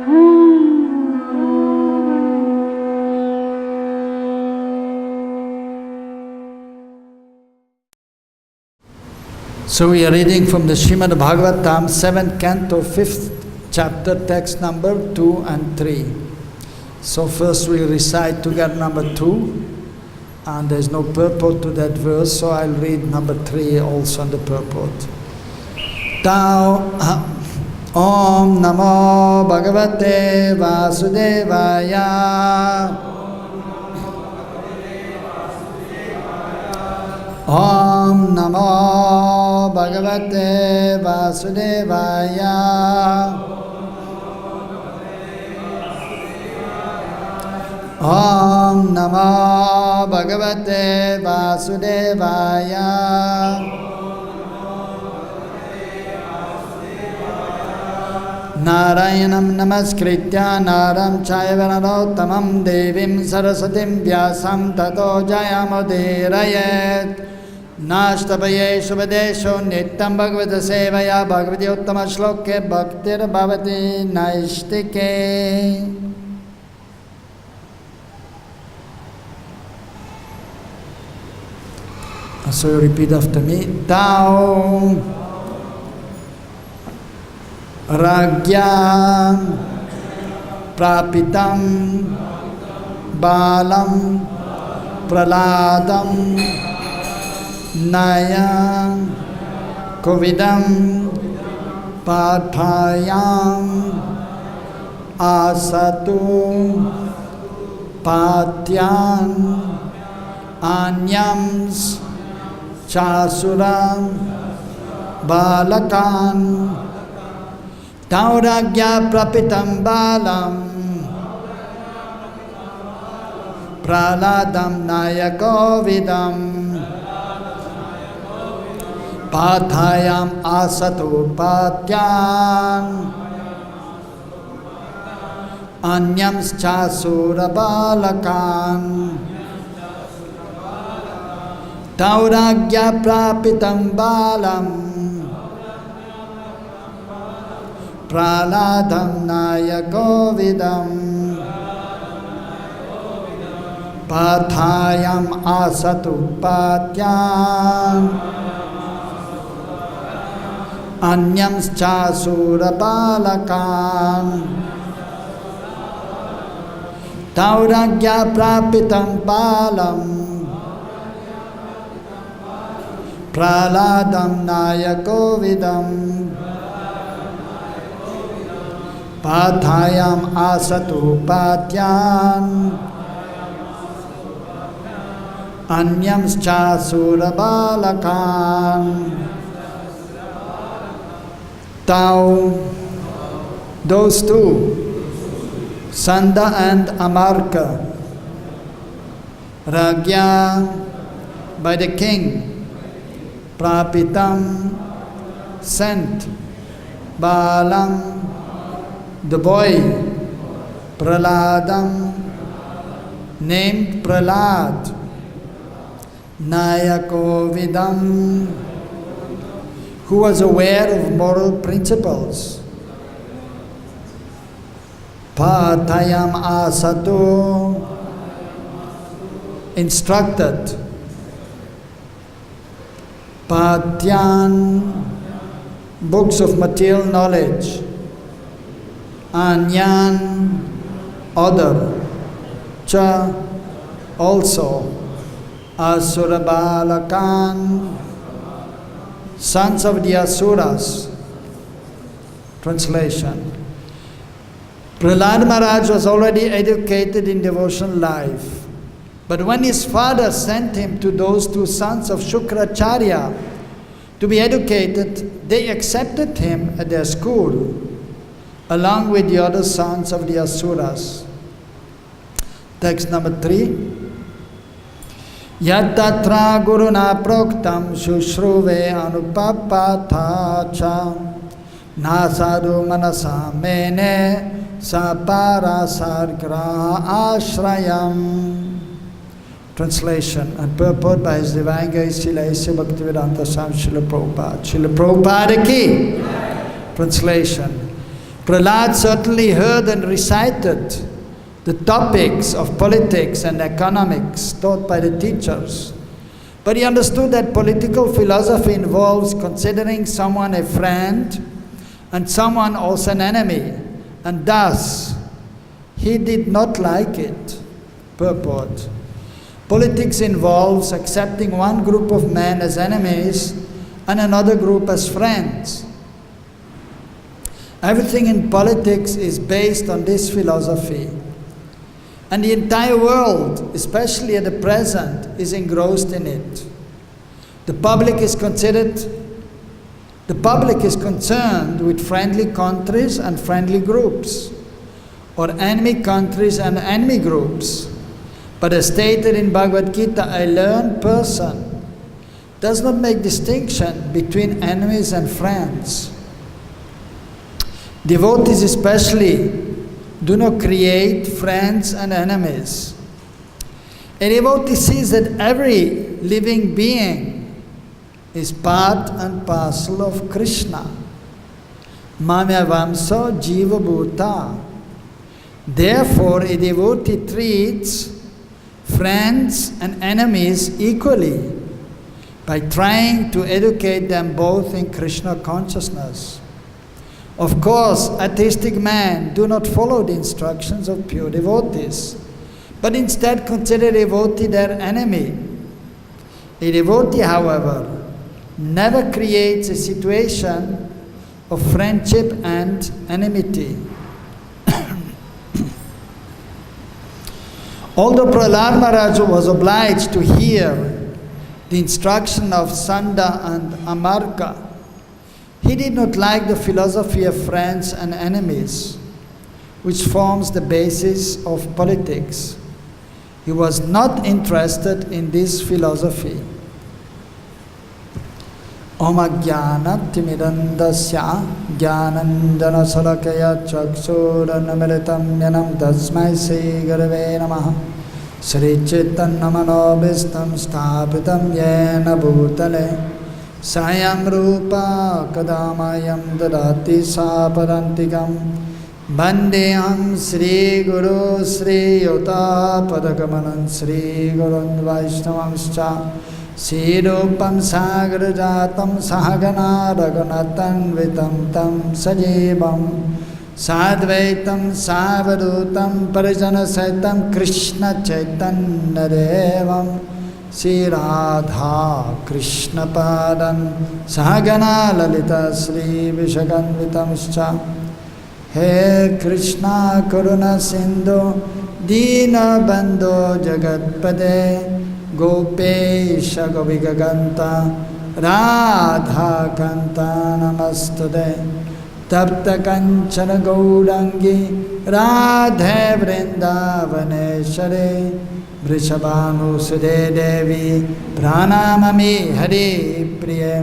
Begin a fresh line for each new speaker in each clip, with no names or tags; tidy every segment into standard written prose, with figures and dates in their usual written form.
So we are reading from the Srimad Bhagavatam, 7th canto, 5th chapter, text number 2 and 3. So first we recite together number 2, and there is no purport to that verse, so I'll read number 3 also on the purport. Tao Om Namo Bhagavate Vasudevaya. Om Namo Bhagavate Vasudevaya. Om Namo Bhagavate Vasudevaya. Narayanam Namaskritya Naram Chaiva Narottamam Devim Sarasatim Vyasam Tato Jayamudirayet. Nashtapaye Shubhadesho Nityam Bhagavata Sevaya Bhagavati Uttama Shloke Bhaktir Bhavati Naishtike. So you repeat after me. Tao Ragya Prapitam Balam Praladam Naya Kovidam Pathayam Asatu Patyan Anyams Chasuram Balakan Tauragya Prapitam Balam Praladam Nayakovidam Pathayam Asatu Patyan Anyams Chasura Balakan Tauragya Prapitam Balam Praladam Nayakovidam Pathayam Asatu Patyan Anyams Chasura Balakan Tauragya Prapitam Balam Praladam Nayakovidam Pathayam Asatu Patyan Anyams Chasura Balakan. Tau, those two, Sanda and Amarka, Ragya, by the king, Prapitam, sent, Balam, the boy, Praladam, named Pralad, Nayakovidam, who was aware of moral principles. Pathayam Asatu, instructed. Patyan, books of material knowledge. Anyan, other. Cha, also. Asurabalakan, sons of the Asuras. Translation. Prahlad Maharaj was already educated in devotional life. But when his father sent him to those two sons of Shukracharya to be educated, they accepted him at their school, along with the other sons of the Asuras. Text number 3. Yattatra guruna proktam shushruve anupapatacha nasadu manasa mene sapara sargra ashrayam. Translation and purport by His Divine Grace Srila A.C. Bhaktivedanta Swami Srila Prabhupada. Srila Prabhupada ki. Translation. Prahlad certainly heard and recited the topics of politics and economics taught by the teachers. But he understood that political philosophy involves considering someone a friend and someone also an enemy, and thus he did not like it. Purport. Politics involves accepting one group of men as enemies and another group as friends. Everything in politics is based on this philosophy. And the entire world, especially at the present, is engrossed in it. The public is concerned with friendly countries and friendly groups, or enemy countries and enemy groups. But as stated in Bhagavad-Gita, a learned person does not make distinction between enemies and friends. Devotees especially do not create friends and enemies. A devotee sees that every living being is part and parcel of Krishna. Mamya vamso jiva bhuta. Therefore, a devotee treats friends and enemies equally by trying to educate them both in Krishna consciousness. Of course, atheistic men do not follow the instructions of pure devotees, but instead consider a devotee their enemy. A devotee, however, never creates a situation of friendship and enmity. Although Prahlad Maharaj was obliged to hear the instruction of Sanda and Amarka, he did not like the philosophy of friends and enemies, which forms the basis of politics. He was not interested in this philosophy. Om Ajnana Timidandasya Jnananjana Salakaya Chaksuranamilitam Yanam Tasmai Sri Gurave Namaha Sri Chaitanya Manobhistam Sthapitam Yena Bhutale Sayam Rupa Kadamayam Dadati Sapadantikam Bandeham Sri Guru Sri Yota Padakamanan Sri Gurun Vaishnavamscha Sri Rupam Sagarajatam Sahagana Raghunatan Vitam Tam Sajivam Sadvaitam Savadutam Parijana Saitam Krishna Chaitanya Devam Sri Radha Krishna Padam Sahagana Lalita Sri Vishakanvitamscha He Krishna Karuna Sindhu Dina Bandho Jagatpade Gopesha Govigaganta Radha Kanta Namastude Tapta Kanchana Gaurangi Radhe Vrindavaneshare Vrishabhanu Sudhe Devi Pranamami Hari Priye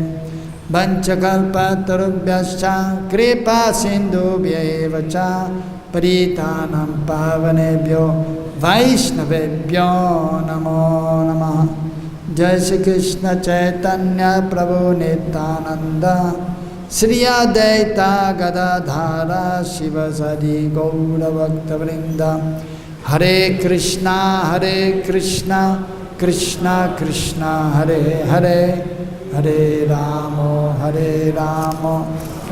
Vanchakalpa Tarubhyascha Kripa Sindhu Vyevacha Paritanam Pavanebhyo Vaishnavebhyo Namo Namaha Jai Shri Krishna Chaitanya Prabhu Nityananda Sri Advaita Gadadhara Shiva Sadi Gaura Bhakta Vrinda Hare Krishna Krishna Krishna Hare Hare Hare Rama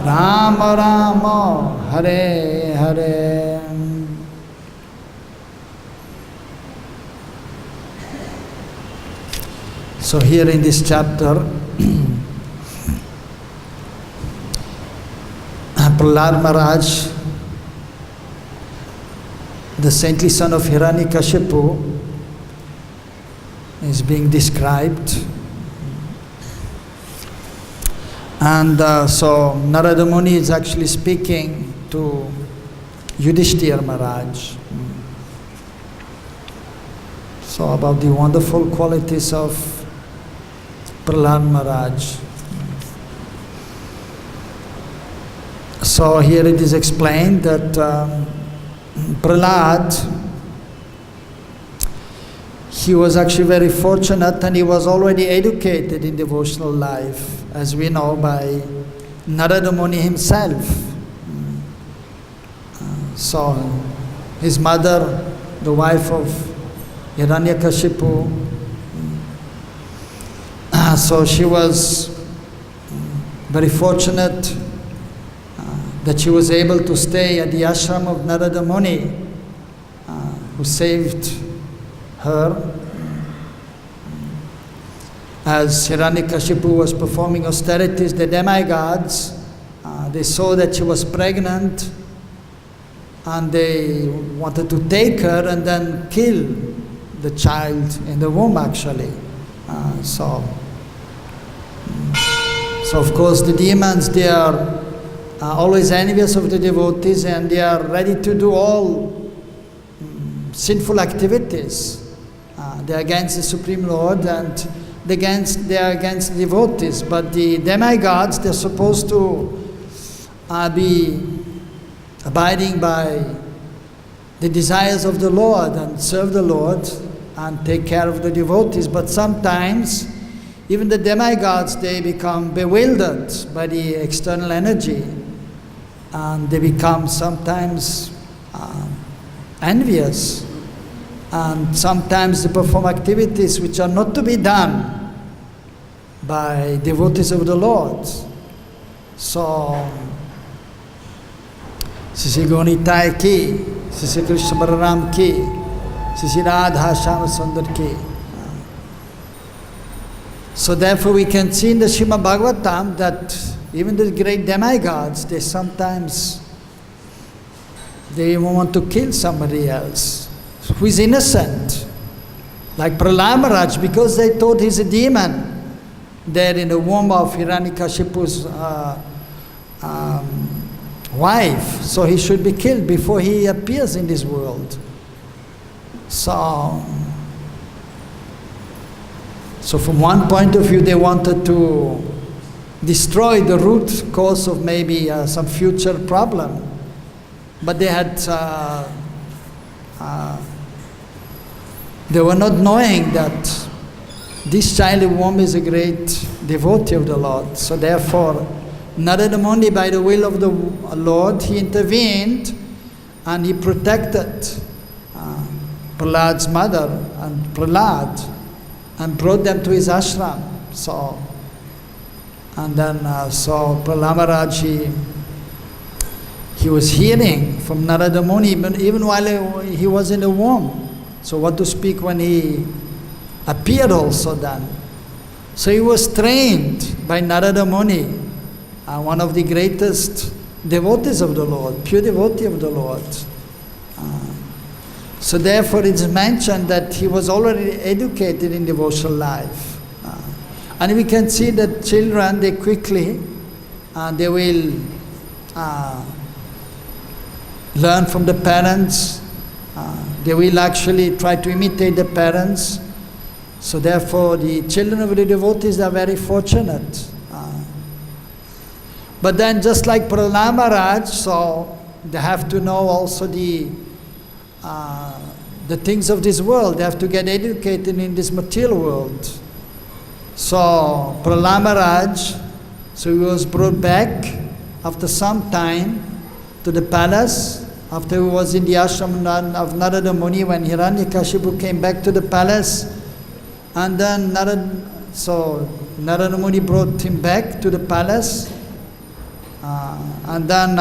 Rama Rama Hare Hare. So here in this chapter, Prahlad Maharaj, the saintly son of Hiranyakashipu, is being described. And so Narada Muni is actually speaking to Yudhishthira Maharaj. So about the wonderful qualities of Prahlad Maharaj. So here it is explained that Prahlad, he was actually very fortunate and he was already educated in devotional life, as we know by Narada Muni himself. So his mother, the wife of Hiranyakashipu, so she was very fortunate that she was able to stay at the ashram of Narada Muni, who saved her. As Hiranyakashipu was performing austerities, the demigods, they saw that she was pregnant, and they wanted to take her and then kill the child in the womb, actually. So of course the demons, they are always envious of the devotees, and they are ready to do all sinful activities. They are against the Supreme Lord, and they are against the devotees. But the demigods, they are supposed to be abiding by the desires of the Lord and serve the Lord and take care of the devotees. But sometimes even the demigods, they become bewildered by the external energy, and they become sometimes envious, and sometimes they perform activities which are not to be done by devotees of the Lord. So Sisi Gaunitai ki, Sisi Krishna Balaram ki, Sisi Radha Shama Sundar ki. So therefore we can see in the Srimad Bhagavatam that even the great demigods, they sometimes, they want to kill somebody else who is innocent. Like Prahlad Maharaj, because they thought he's a demon there in the womb of Hiranyakashipu's wife, so he should be killed before he appears in this world. So from one point of view, they wanted to destroy the root cause of maybe some future problem, but they had they were not knowing that this child in womb is a great devotee of the Lord. So therefore, Narada Muni, by the will of the Lord, he intervened and he protected Prahlad's mother and Prahlad and brought them to his ashram. So Prahlad Maharaj, he was hearing from Narada Muni even while he was in the womb. So what to speak when he appeared also then. So he was trained by Narada Muni, one of the greatest devotees of the Lord, pure devotee of the Lord. So therefore it is mentioned that he was already educated in devotional life. And we can see that children, they quickly, they will learn from the parents. They will actually try to imitate the parents. So therefore the children of the devotees are very fortunate. But then just like Prahlad Maharaj, so they have to know also the things of this world. They have to get educated in this material world. So Prahlad Maharaj, so he was brought back after some time to the palace, after he was in the ashram of Narada Muni, when Hiranyakashipu came back to the palace, and then Narada Muni brought him back to the palace, and then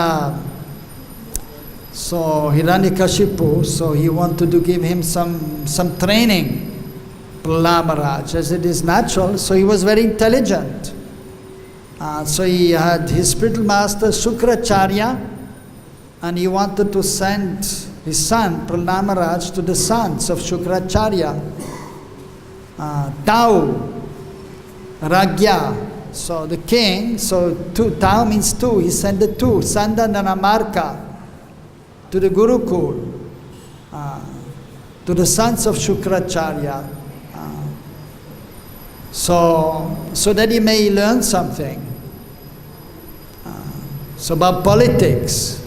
so Hiranyakashipu, so he wanted to give him some training, Prahlad Maharaj, as it is natural. So he was very intelligent. So he had his spiritual master Shukracharya, and he wanted to send his son Prahlad Maharaj to the sons of Shukracharya, Tau, Ragya. So the king, so Tau means two, he sent the two, Sandan and Amarka, to the Gurukul, to the sons of Shukracharya, so that he may learn something. So about politics.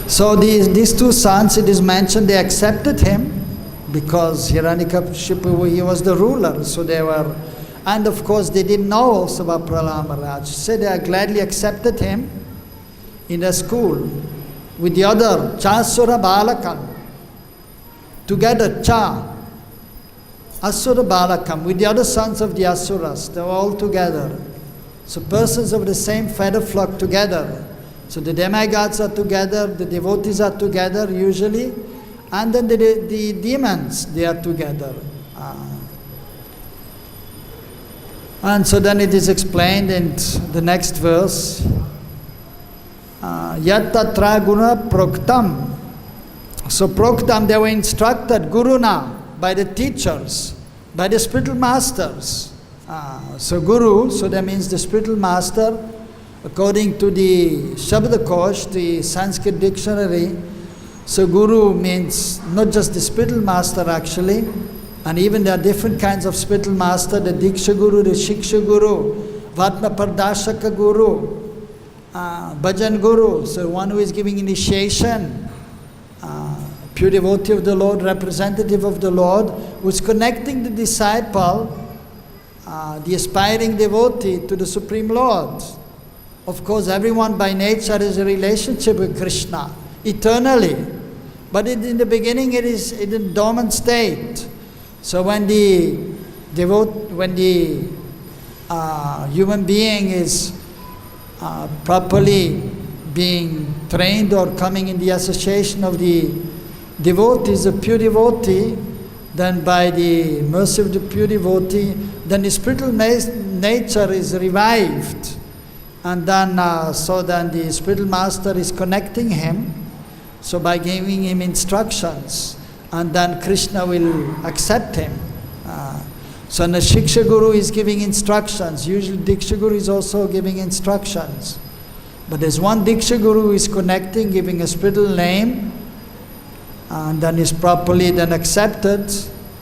So these two sons, it is mentioned, they accepted him because Hiranyakashipu, he was the ruler, so they were And of course they didn't know also about Prahlad Maharaj. So they gladly accepted him in the school with the other Chasura Balakam. Together, Asura Balakam, with the other sons of the Asuras. They were all together. So persons of the same feather flock together. So the demigods are together, the devotees are together usually, and then the demons, they are together. And so then it is explained in the next verse, Yat tatra guna proktam. So proktam, they were instructed, guruna, by the teachers, by the spiritual masters. So guru, so that means the spiritual master, according to the Shabdakosh, the Sanskrit dictionary. So guru means not just the spiritual master actually, and even there are different kinds of spiritual master, the Diksha Guru, the Shiksha Guru, Vatma Pardashaka Guru, Bhajan Guru, so one who is giving initiation, pure devotee of the Lord, representative of the Lord, who is connecting the disciple, the aspiring devotee to the Supreme Lord. Of course, everyone by nature has a relationship with Krishna, eternally. But in the beginning it is in a dormant state. So when the human being is properly being trained or coming in the association of the devotees, a pure devotee, then by the mercy of the pure devotee, then the spiritual nature is revived. And then, so then the spiritual master is connecting him, so by giving him instructions, and then Krishna will accept him. So the Shiksha Guru is giving instructions. Usually Diksha Guru is also giving instructions. But there's one Diksha Guru who is connecting, giving a spiritual name, and then is properly then accepted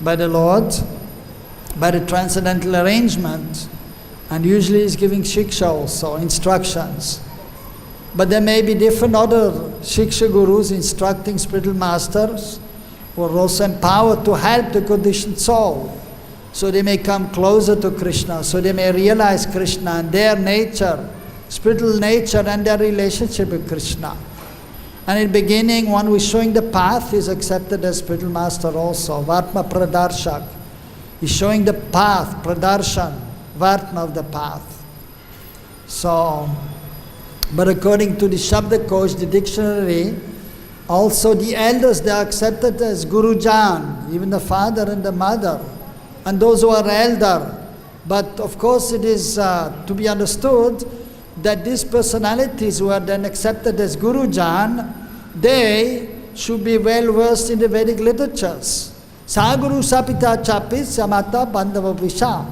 by the Lord, by the transcendental arrangement, and usually is giving Shiksha also, instructions. But there may be different other Shiksha Gurus instructing spiritual masters who are also empowered to help the conditioned soul. So they may come closer to Krishna, so they may realize Krishna and their nature, spiritual nature and their relationship with Krishna. And in the beginning, one who is showing the path is accepted as spiritual master also, Vatma Pradarshak. He's showing the path, Pradarshan, Vatma of the path. So, but according to the Shabdakosh, the dictionary, also the elders, they are accepted as Gurujan, even the father and the mother, and those who are elder. But of course it is to be understood that these personalities who are then accepted as Gurujan, they should be well versed in the Vedic literatures. Saguru sapita chapi samata bandhava visha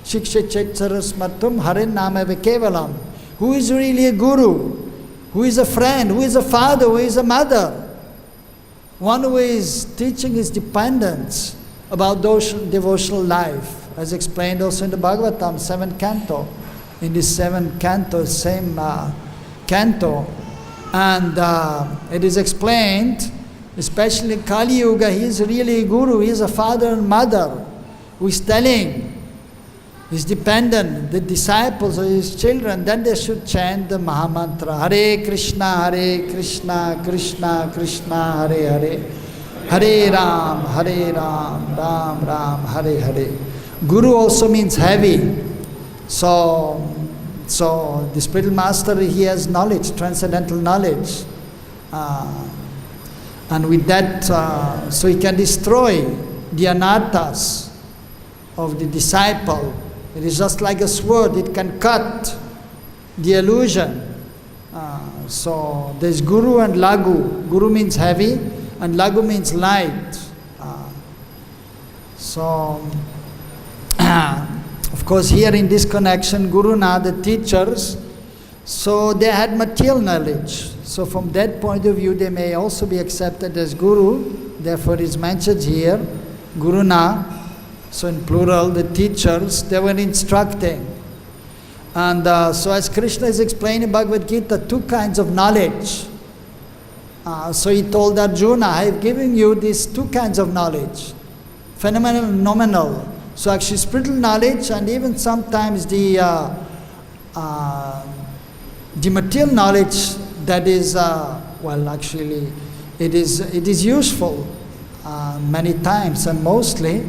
shiksha chetsaras matum harin nama kevalam. Who is really a guru? Who is a friend? Who is a father? Who is a mother? One who is teaching his dependents about devotional life, as explained also in the Bhagavatam, 7th canto. In this 7th canto, same canto. And it is explained, especially in Kali Yuga, he is really a guru, he is a father and mother who is telling his dependent, the disciples or his children, then they should chant the Mahamantra, Hare Krishna, Krishna Krishna, Hare Hare, Hare Ram, Ram Ram, Hare Hare. Guru also means heavy. So the spiritual master, he has knowledge, transcendental knowledge. And with that, so he can destroy the anarthas of the disciple. It is just like a sword, it can cut the illusion. So there's Guru and Lagu. Guru means heavy and Lagu means light. Of course here in this connection, Guruna, the teachers, so they had material knowledge. So from that point of view, they may also be accepted as Guru. Therefore it is mentioned here, Guruna. So in plural, the teachers, they were instructing. And so as Krishna is explaining in Bhagavad-Gita, two kinds of knowledge. So he told Arjuna, I have given you these two kinds of knowledge. Phenomenal, nominal. So actually spiritual knowledge and even sometimes the material knowledge that is, well actually it is useful many times and mostly,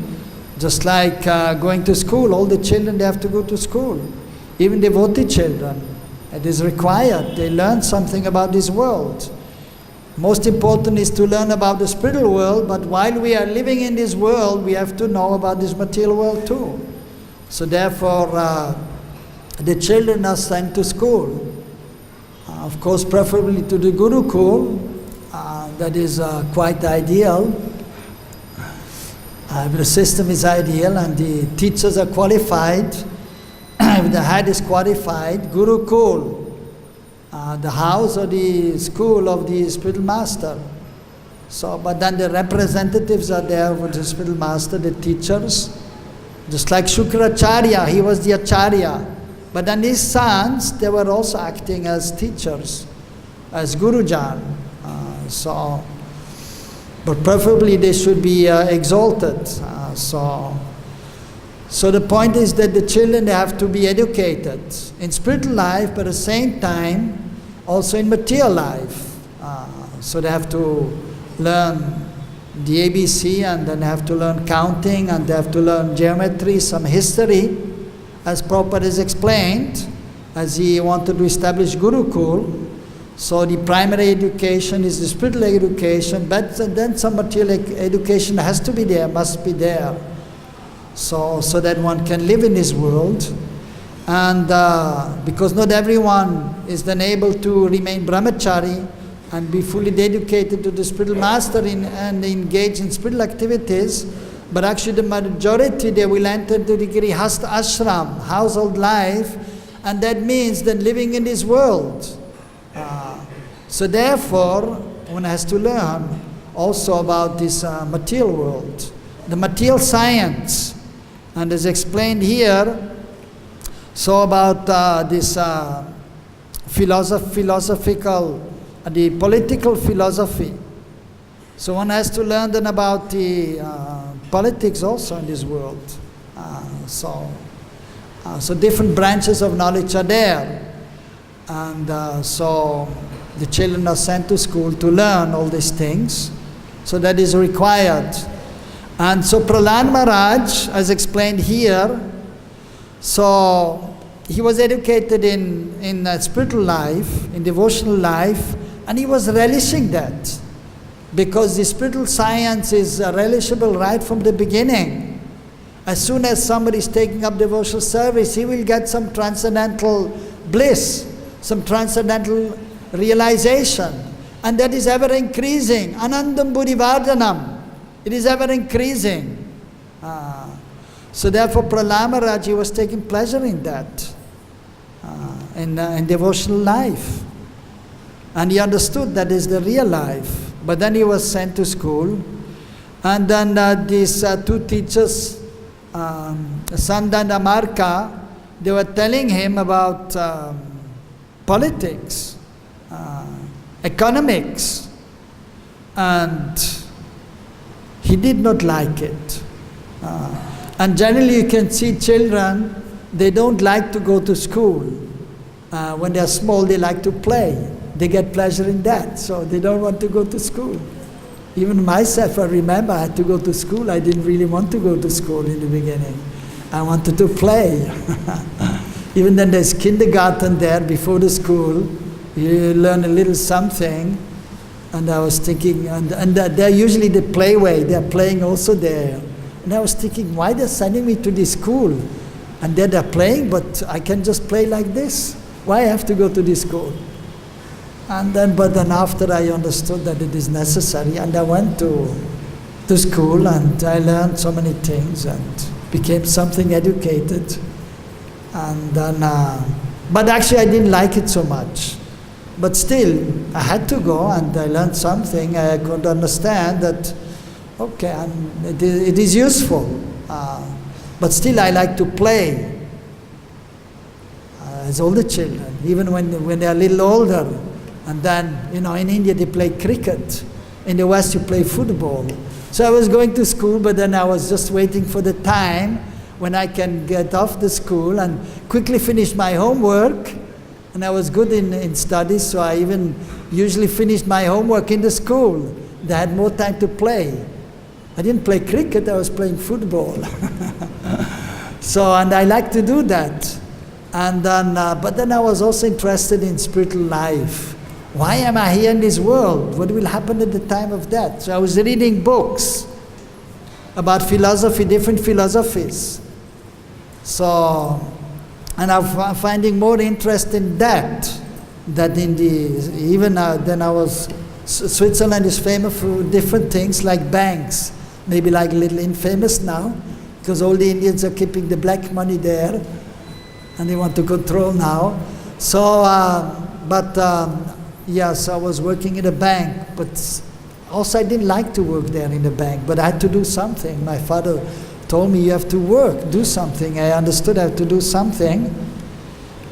just like going to school. All the children, they have to go to school. Even devotee children, it is required. They learn something about this world. Most important is to learn about the spiritual world, but while we are living in this world, we have to know about this material world too. So therefore, the children are sent to school. Of course, preferably to the Gurukul. That is quite ideal. The system is ideal and the teachers are qualified. If the head is qualified, Gurukul, the house or the school of the spiritual master. So, but then the representatives are there with the spiritual master, the teachers. Just like Shukracharya, he was the Acharya. But then his sons, they were also acting as teachers, as Gurujan. But preferably they should be exalted. So the point is that the children, they have to be educated in spiritual life, but at the same time also in material life. So they have to learn the ABC, and then they have to learn counting, and they have to learn geometry, some history, as Prabhupada has explained, as he wanted to establish Gurukul. So the primary education is the spiritual education, but then some material education has to be there, must be there. So that one can live in this world. And because not everyone is then able to remain brahmachari and be fully dedicated to the spiritual master and engage in spiritual activities, but actually the majority, they will enter the Grihastha ashram, household life, and that means then living in this world. So therefore, one has to learn also about this material world, the material science. And as explained here, so about this philosophical, the political philosophy. So one has to learn then about the politics also in this world. So different branches of knowledge are there. And so the children are sent to school to learn all these things. So that is required. And so Prahlad Maharaj, as explained here, so he was educated in spiritual life, in devotional life, and he was relishing that. Because the spiritual science is relishable right from the beginning. As soon as somebody is taking up devotional service, he will get some transcendental bliss, some transcendental realization, and that is ever increasing. Anandam buddhivardhanam, it is ever increasing. So therefore Prahlad Maharaj, he was taking pleasure in that, in devotional life, and he understood that is the real life. But then he was sent to school, and then these two teachers, Sanda and Amarka, they were telling him about politics, economics, and he did not like it. And generally you can see children, they don't like to go to school. When they are small, they like to play. They get pleasure in that, so they don't want to go to school. Even myself, I remember I had to go to school. I didn't really want to go to school in the beginning. I wanted to play. Even then there's kindergarten there before the school. You learn a little something. And I was thinking, and they're usually the playway, they're playing also there. And I was thinking, why they're sending me to this school? And there they're playing, but I can just play like this. Why I have to go to this school? But then after I understood that it is necessary, and I went to school and I learned so many things and became something educated. And then, but actually I didn't like it so much. But still, I had to go and I learned something. I could understand that, okay, it is useful. But still I like to play as all the children, even when they are a little older. And then, in India they play cricket. In the West you play football. So I was going to school, but then I was just waiting for the time when I can get off the school and quickly finish my homework. And I was good in studies, so I even usually finished my homework in the school. They had more time to play. I didn't play cricket, I was playing football. So, and I like to do that. And then, but then I was also interested in spiritual life. Why am I here in this world? What will happen at the time of death? So I was reading books about philosophy, different philosophies. So, and I'm finding more interest in that in the, even then I was, Switzerland is famous for different things like banks, maybe like a little infamous now, because all the Indians are keeping the black money there, and they want to control now. So, yes, I was working in a bank, but also I didn't like to work there in the bank, but I had to do something. My father told me, you have to work, do something. I understood I have to do something.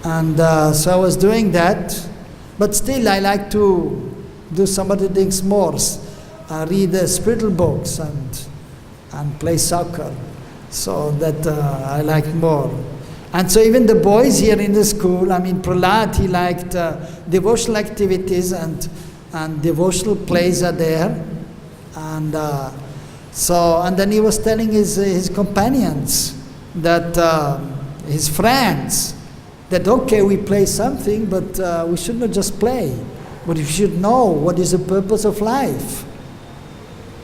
And so I was doing that. But still, I like to do some other things more. Read spiritual books and play soccer. So that I like more. And so even the boys here in the school, I mean, Prahlad, he liked devotional activities and devotional plays are there. And and then he was telling his companions, that his friends, that okay, we play something, but we should not just play, but we should know what is the purpose of life.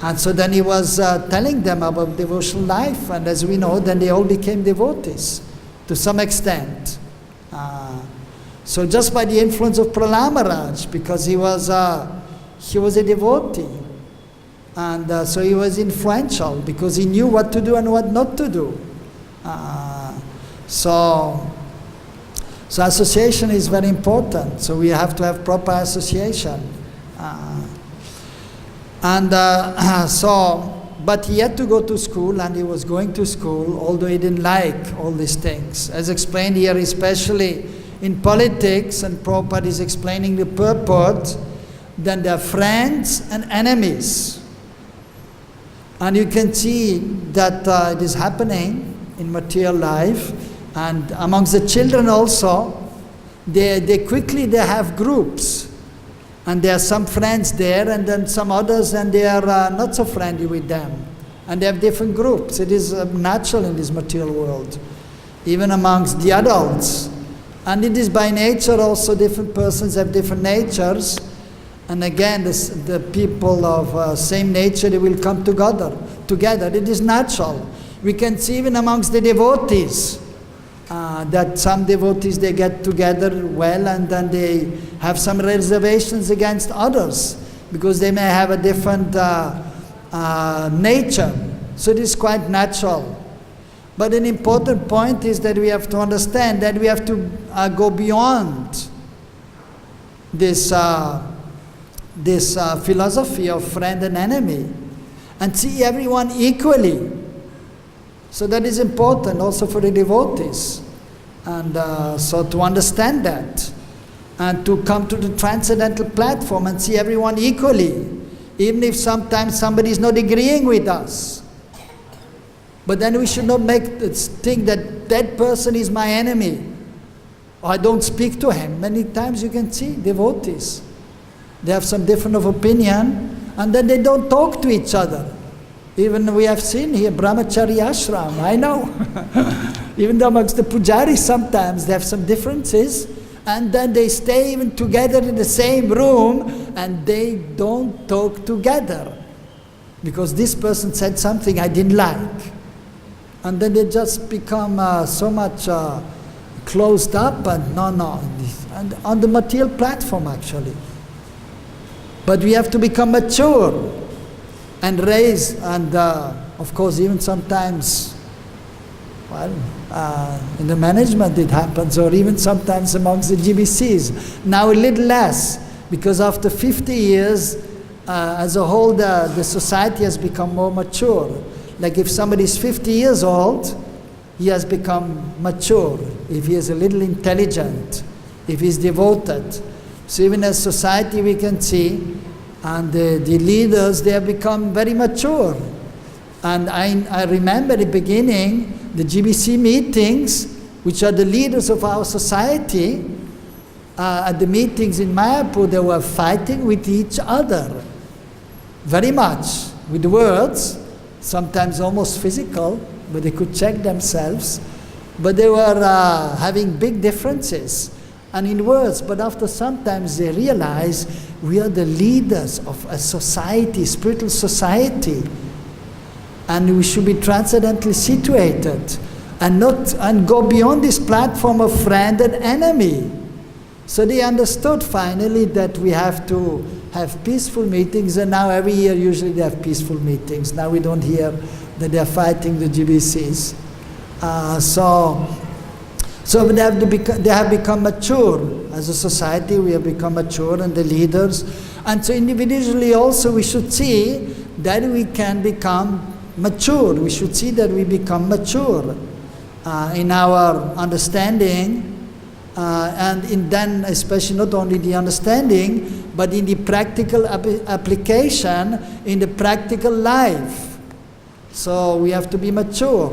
And so then he was telling them about devotional life, and as we know, then they all became devotees to some extent. So just by the influence of Prahlad Maharaj, because he was a devotee. And so he was influential because he knew what to do and what not to do. So association is very important. So we have to have proper association. But he had to go to school, and he was going to school, although he didn't like all these things. As explained here, especially in politics, and Prabhupada is explaining the purport, then there are friends and enemies. And you can see that it is happening in material life, and amongst the children also, they quickly have groups, and there are some friends there, and then some others, and they are not so friendly with them, and they have different groups. It is natural in this material world, even amongst the adults, and it is by nature also. Different persons have different natures. And again, the people of same nature, they will come together. It is natural. We can see even amongst the devotees that some devotees, they get together well, and then they have some reservations against others because they may have a different nature. So it is quite natural. But an important point is that we have to understand that we have to go beyond this philosophy of friend and enemy, and see everyone equally. So that is important also for the devotees. And so to understand that, and to come to the transcendental platform and see everyone equally, even if sometimes somebody is not agreeing with us. But then we should not think that that person is my enemy, or I don't speak to him. Many times you can see devotees, they have some different of opinion, and then they don't talk to each other. Even we have seen here, Brahmachari ashram, I know. Even amongst the pujaris sometimes they have some differences, and then they stay even together in the same room, and they don't talk together. Because this person said something I didn't like. And then they just become so much closed up, and and on the material platform actually. But we have to become mature and raise, and of course even sometimes, in the management it happens, or even sometimes amongst the GBCs. Now a little less, because after 50 years, as a whole, the society has become more mature. Like if somebody is 50 years old, he has become mature. If he is a little intelligent, if he is devoted. So even as society we can see, and the leaders, they have become very mature. And I remember the beginning, the GBC meetings, which are the leaders of our society, at the meetings in Mayapur, they were fighting with each other very much, with words, sometimes almost physical, but they could check themselves. But they were having big differences, and in words, but after sometimes they realize we are the leaders of a society, spiritual society, and we should be transcendently situated and go beyond this platform of friend and enemy. So they understood finally that we have to have peaceful meetings, and now every year usually they have peaceful meetings. Now we don't hear that they are fighting the GBCs. So they have become mature. As a society we have become mature, and the leaders. And so individually also we should see that we can become mature. We should see that we become mature in our understanding, and in then especially not only the understanding, but in the practical application in the practical life. So we have to be mature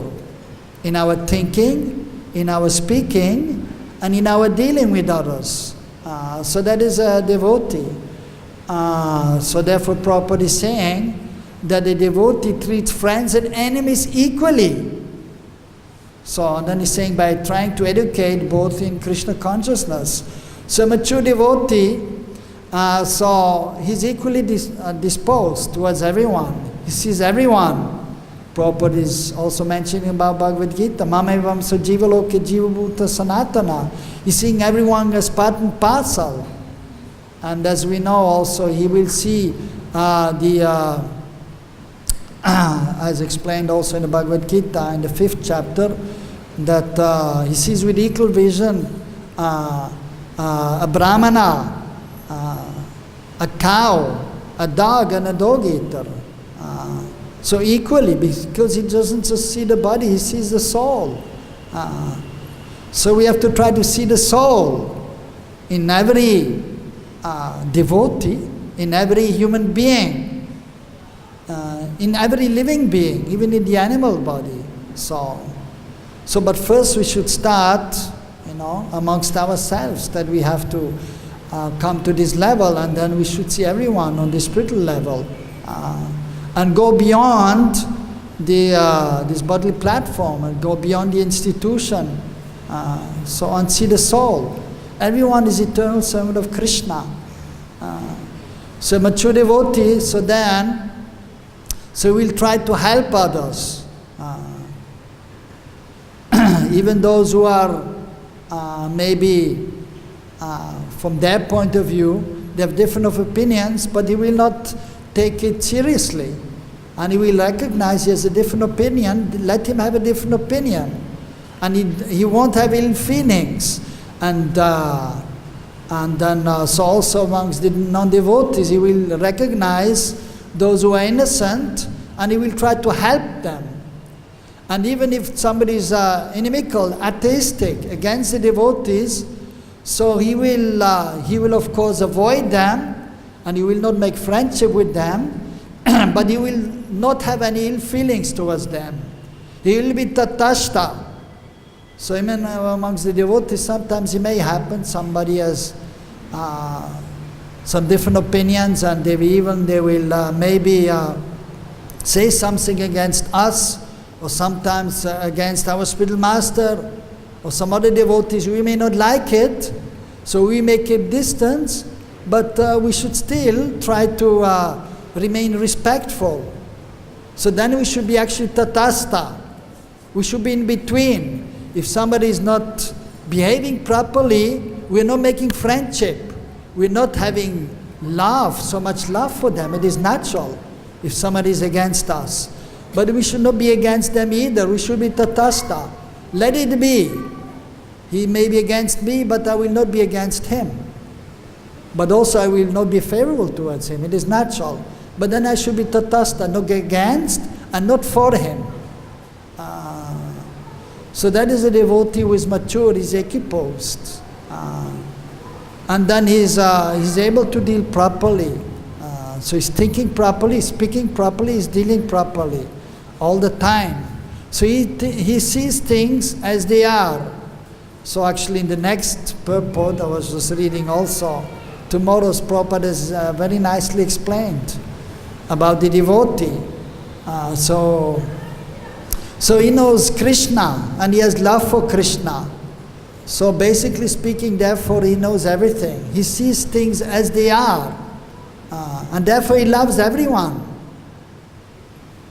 in our thinking, in our speaking, and in our dealing with others. So that is a devotee. So therefore Prabhupada is saying that the devotee treats friends and enemies equally. So then he's saying by trying to educate both in Krishna consciousness. So mature devotee, so he's equally disposed towards everyone. He sees everyone. Prabhupada is also mentioning about Bhagavad-Gita, Mamevam Sajiva Loke Jiva Bhuta Sanatana. He's seeing everyone as part and parcel. And as we know also, he will see as explained also in the Bhagavad-Gita in the 5th chapter, that he sees with equal vision a brahmana, a cow, a dog, and a dog-eater. So equally, because he doesn't just see the body, he sees the soul. So we have to try to see the soul in every devotee, in every human being, in every living being, even in the animal body. So but first we should start, amongst ourselves, that we have to come to this level, and then we should see everyone on the spiritual level. And go beyond this bodily platform, and go beyond the institution, and see the soul. Everyone is eternal servant of Krishna. So mature devotee, so we'll try to help others. Even those who are maybe from their point of view, they have different opinions, but he will not take it seriously, and he will recognize he has a different opinion. Let him have a different opinion, and he won't have ill feelings. And then so also amongst the non-devotees, he will recognize those who are innocent, and he will try to help them. And even if somebody is inimical, atheistic against the devotees, so he will of course avoid them, and he will not make friendship with them, but he will not have any ill feelings towards them. He will be tatashta. So even amongst the devotees, sometimes it may happen, somebody has some different opinions, and they will maybe say something against us, or sometimes against our spiritual master, or some other devotees. We may not like it, so we may keep distance, but we should still try to remain respectful. So then we should be actually tatastha. We should be in between. If somebody is not behaving properly, we're not making friendship. We're not having love, so much love for them. It is natural if somebody is against us. But we should not be against them either. We should be tatastha. Let it be. He may be against me, but I will not be against him. But also I will not be favorable towards him. It is natural. But then I should be tatastha, not against and not for him. So that is a devotee who is mature, is equiposed. And then he's able to deal properly. So he's thinking properly, speaking properly, he's dealing properly all the time. So he sees things as they are. So actually in the next purport, I was just reading also, tomorrow's Prabhupada is very nicely explained about the devotee. So he knows Krishna and he has love for Krishna. So basically speaking, therefore he knows everything. He sees things as they are. And therefore he loves everyone.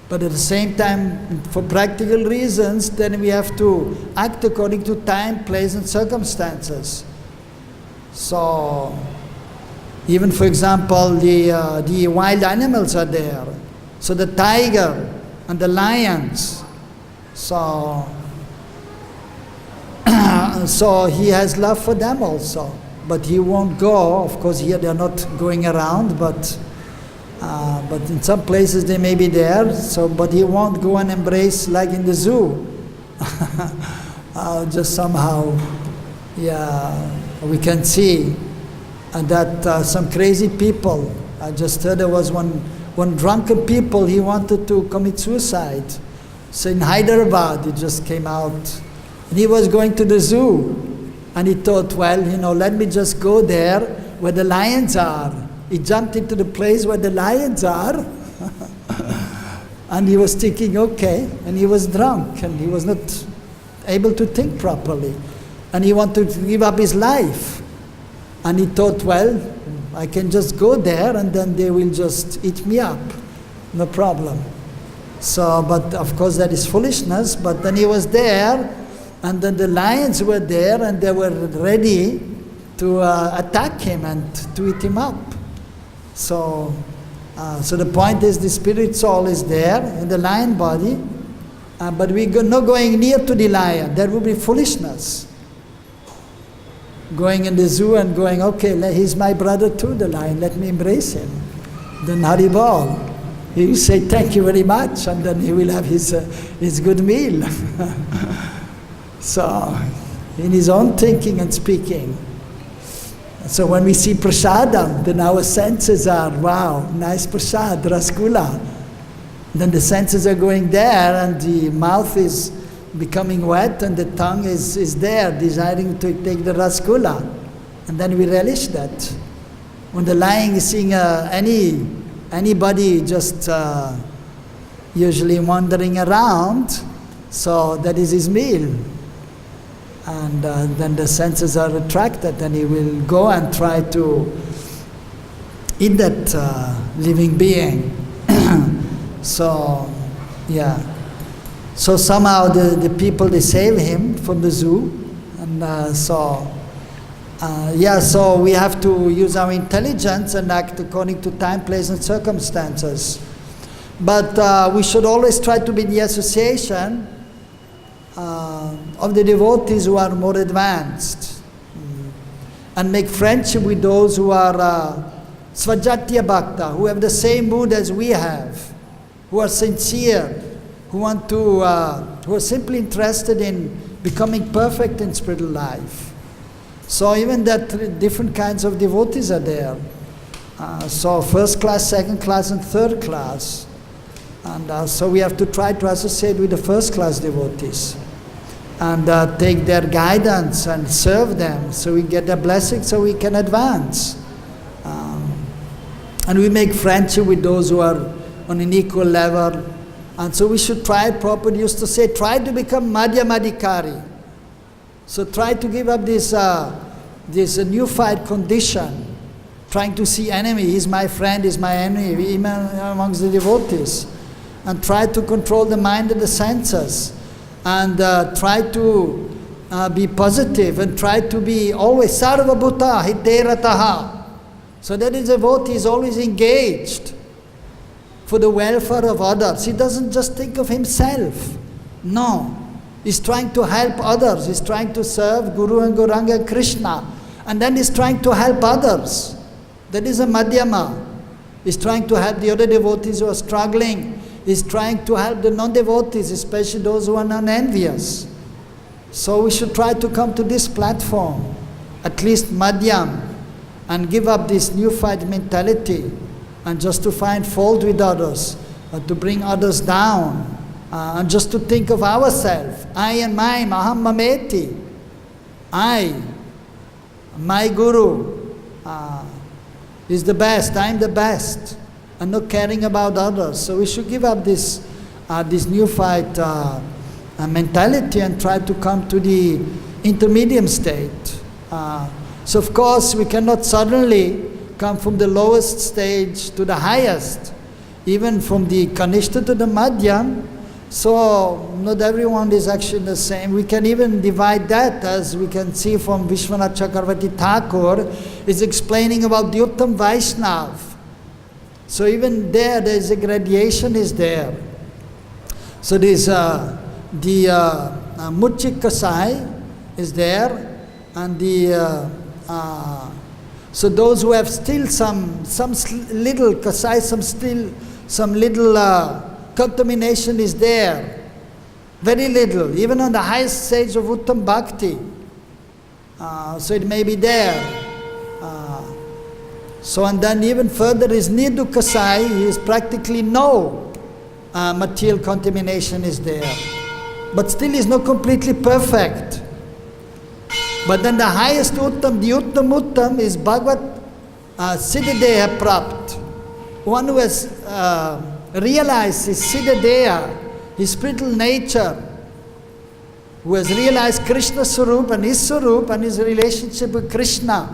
But at the same time, for practical reasons, then we have to act according to time, place and circumstances. So, even for example, the wild animals are there. So the tiger and the lions. So he has love for them also. But he won't go. Of course, here they are not going around, but in some places they may be there. So, but he won't go and embrace like in the zoo. Just somehow, we can see that some crazy people. I just heard there was one drunken people. He wanted to commit suicide. So in Hyderabad, he just came out, and he was going to the zoo. And he thought, well, let me just go there where the lions are. He jumped into the place where the lions are. And he was thinking, okay. And he was drunk and he was not able to think properly. And he wanted to give up his life. And he thought, well, I can just go there and then they will just eat me up. No problem. So, but of course that is foolishness. But then he was there. And then the lions were there and they were ready to attack him and to eat him up. So the point is the spirit soul is there in the lion body, but we're not going near to the lion. That would be foolishness. Going in the zoo and going, okay, he's my brother too, the lion, let me embrace him. Then Haribol, he will say thank you very much and then he will have his good meal. So, in his own thinking and speaking. So when we see prasadam, then our senses are, wow, nice prasad, rasgula. Then the senses are going there and the mouth is becoming wet and the tongue is there, desiring to take the rasgula. And then we relish that. When the lion is seeing anybody just usually wandering around, so that is his meal. And then the senses are attracted and he will go and try to eat that living being. So somehow the people, they save him from the zoo. And so we have to use our intelligence and act according to time, place and circumstances. But we should always try to be in the association of the devotees who are more advanced, and make friendship with those who are svajatya bhakta, who have the same mood as we have, who are sincere, who are simply interested in becoming perfect in spiritual life. So even that different kinds of devotees are there. So first class, second class and third class. And so we have to try to associate with the first class devotees. And take their guidance and serve them so we get their blessing so we can advance. And we make friendship with those who are on an equal level. And so we should try, Prabhupada used to say, try to become madhyamadikari. So try to give up this neophyte condition, trying to see enemy, he's my friend, he's my enemy, even amongst the devotees. And try to control the mind and the senses. And try to be positive and try to be always sarva bhuta hiterataha. So that is a devotee is always engaged for the welfare of others. He doesn't just think of himself. No. He's trying to help others. He's trying to serve Guru and Gauranga and Krishna. And then he's trying to help others. That is a madhyama. He's trying to help the other devotees who are struggling. Is trying to help the non-devotees, especially those who are non-envious. So we should try to come to this platform, at least madhyam, and give up this neophyte mentality, and just to find fault with others, or to bring others down. And just to think of ourselves, I and mine, aham mameti, I, my guru is the best, I'm the best, and not caring about others. So we should give up this neophyte mentality and try to come to the intermediate state. So of course we cannot suddenly come from the lowest stage to the highest, even from the Kanishta to the Madhyam. So not everyone is actually the same. We can even divide that, as we can see from Vishwanath Chakravarti Thakur is explaining about the Uttam Vaishnav. So even there is a gradation is there. So there's the Muchik Kasai is there, and the so those who have still some little Kasai, some little contamination is there, very little, even on the highest stage of Uttam Bhakti. So it may be there. So and then even further is Nirdu Kasai, is practically no material contamination is there. But still is not completely perfect. But then the highest Uttam, the Uttam is Bhagavat Siddhadeha Prapt. One who has realized his Siddhadeha, his spiritual nature, who has realized Krishna Sarup and his relationship with Krishna,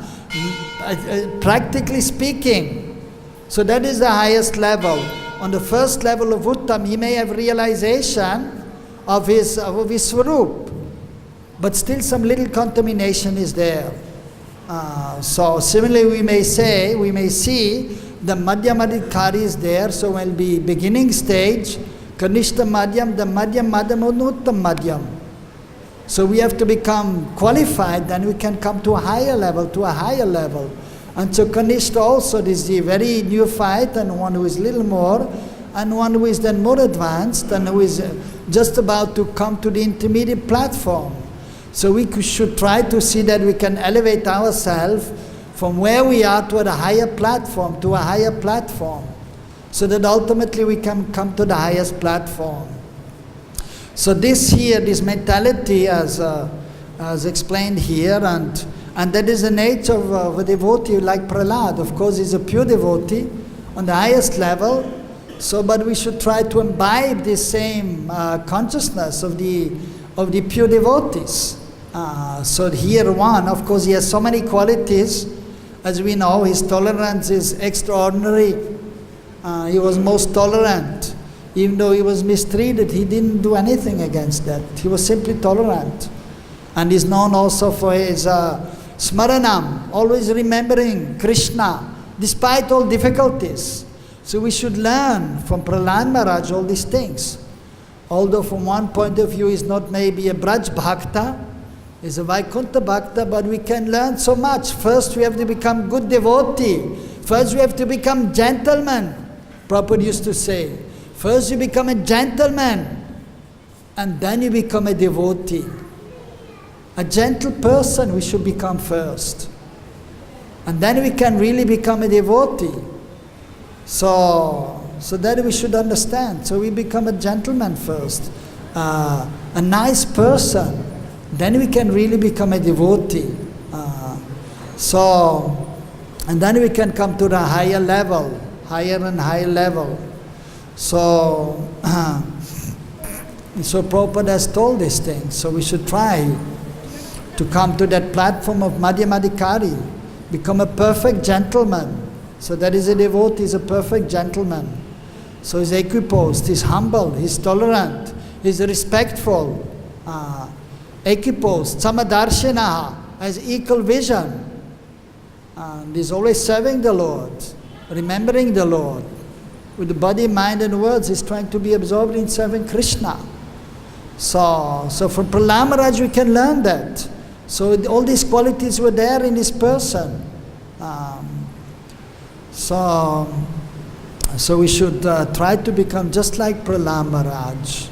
practically speaking. So that is the highest level. On the first level of Uttam, he may have realization of his Swarup, but still some little contamination is there. So similarly we may see the Madhyamadikari is there, so will be beginning stage, Kanishta Madhyam, the Madhyam Madhyam and Uttam Madhyam. So we have to become qualified, then we can come to a higher level, And so Kanishta also is the very neophyte, and one who is little more, and one who is then more advanced, and who is just about to come to the intermediate platform. So we should try to see that we can elevate ourselves from where we are to a higher platform, so that ultimately we can come to the highest platform. So this mentality as explained here, and that is the nature of a devotee like Prahlad. Of course, he's a pure devotee on the highest level. So, but we should try to imbibe this same consciousness of the pure devotees. So here one, of course, he has so many qualities. As we know, his tolerance is extraordinary. He was most tolerant. Even though he was mistreated, he didn't do anything against that. He was simply tolerant. And he's known also for his smaranam, always remembering Krishna, despite all difficulties. So we should learn from Prahlad Maharaj all these things. Although from one point of view he's not maybe a Braj Bhakta, he's a Vaikuntha Bhakta, but we can learn so much. First we have to become good devotee. First we have to become gentleman, Prabhupada used to say. First you become a gentleman, and then you become a devotee. A gentle person we should become first. And then we can really become a devotee. So that we should understand. So we become a gentleman first, a nice person. Then we can really become a devotee. And then we can come to the higher level, higher and higher level. So Prabhupada has told these things. So we should try to come to that platform of Madhyamadikari, become a perfect gentleman. So that is a devotee, is a perfect gentleman. So he's equiposed, he's humble, he's tolerant, he's respectful, equiposed, samadarshinaha, has equal vision. And he's always serving the Lord, remembering the Lord. With the body, mind and words, he's trying to be absorbed in serving Krishna. So from Prahlad Maharaj we can learn that. So all these qualities were there in this person. So we should try to become just like Prahlad Maharaj.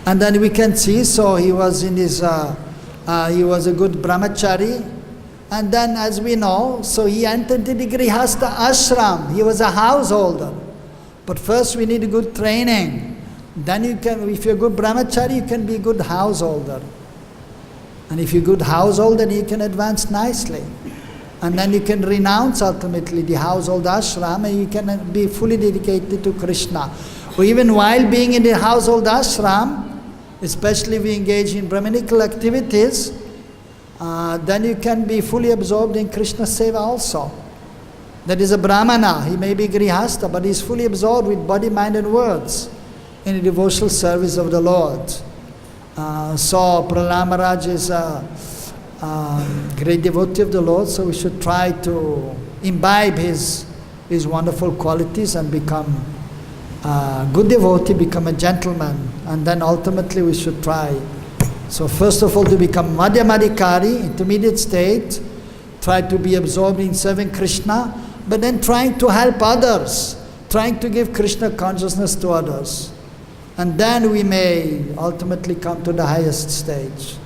And then we can see, so he was in his, he was a good brahmachari. And then as we know, so he entered the Grihastha ashram. He was a householder. But first we need a good training then you can, if you're a good brahmachari, you can be a good householder. And if you're a good householder, then you can advance nicely. And then you can renounce ultimately the household ashram and you can be fully dedicated to Krishna. Or even while being in the household ashram, especially if we engage in Brahminical activities, then you can be fully absorbed in Krishna Seva also. That is a Brahmana, he may be Grihastha, but he is fully absorbed with body, mind and words in the devotional service of the Lord. So Prahlad Maharaj is a great devotee of the Lord, so we should try to imbibe his wonderful qualities and become a good devotee, become a gentleman, and then ultimately we should try. So first of all to become Madhyamadikari, intermediate state, try to be absorbed in serving Krishna, but then trying to help others, trying to give Krishna consciousness to others. And then we may ultimately come to the highest stage.